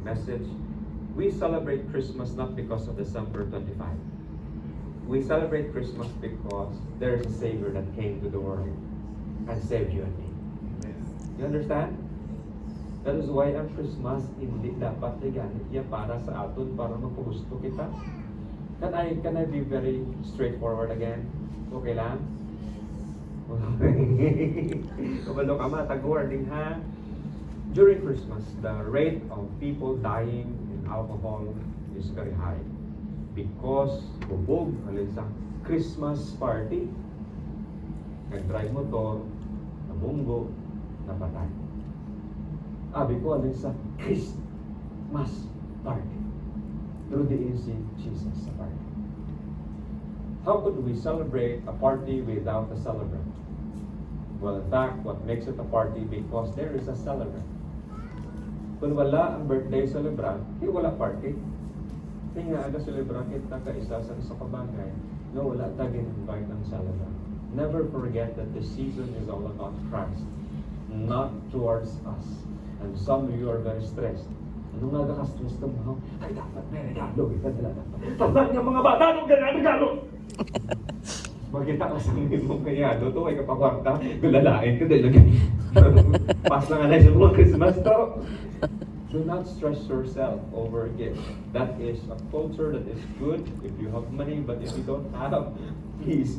message. We celebrate Christmas not because of December 25. We celebrate Christmas because there is a Savior that came to the world and saved you and me. You understand? That is why ang Christmas hindi dapat iganit niya para sa aton, para mapagusto kita. Can I be very straightforward again? Okay lang? Kabalo ka ma, tag-warning ha. During Christmas, the rate of people dying in alcohol is very high. Because bubog, halin sa Christmas party, nag-drive motor, nabunggo, napatay. Abi ko alin sa Christmas party. Pero diin si Jesus sa party. How could we celebrate a party without a celebrant? Well, in fact, what makes it a party because there is a celebrant. Kung wala ang birthday celebrant, di wala party. Tingnan aga celebrant kita ka isa sa kabangay, no wala tagin invite ng celebrant. Never forget that the season is all about Christ, not towards us. And some of you are very stressed. Anong nga ka-stress ka mo? Ay, dapat may regalo. Dapat nga mga bata, anong regalo? Magkita ka sa mong kaya, doon ay kapakwarta, gulalain ka dahil pas na nga na sa mga Christmas to. Do not stress yourself over a gift. That is a culture that is good if you have money, but if you don't have, please,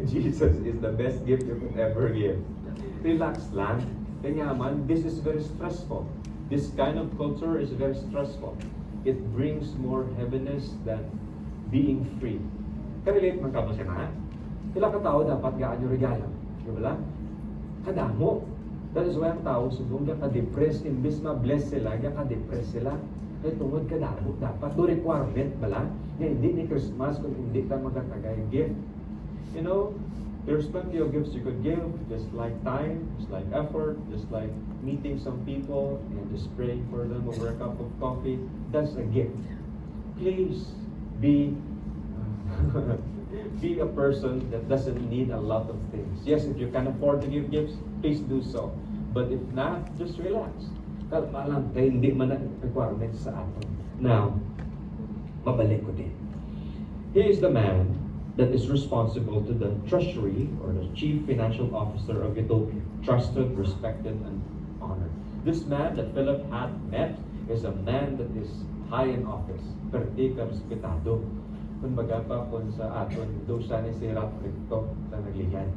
Jesus is the best gift you could ever give. Relax lang. Kaya man, this is very stressful. This kind of culture is very stressful. It brings more heaviness than being free. Karelate man ka mo siya na? Sila ka tao dapat gaan yung regalo. Di ba lang? Kadamo. That is why ang tao subong ka ka-depress. Imbis ma-bless sila, ka-depress sila. Kaya tungod kadamo. Dapat do requirement ba lang? Hindi ni Christmas kung hindi ka magkakagay gift. You know, there's plenty of gifts you could give, just like time, just like effort, just like meeting some people and just praying for them over a cup of coffee. That's a gift. Please be be a person that doesn't need a lot of things. Yes, if you can afford to give gifts, please do so. But if not, just relax. Kalma lang, kaya hindi man na requirements sa atin. Now, babalik ko din. He is the man that is responsible to the treasury or the chief financial officer of Ethiopia, trusted, respected, and honored. This man that Philip had met is a man that is high in office, perti ka respetado. Kung baga pa kung sa aton, doon siya ni si Rap Ricto na naglihan.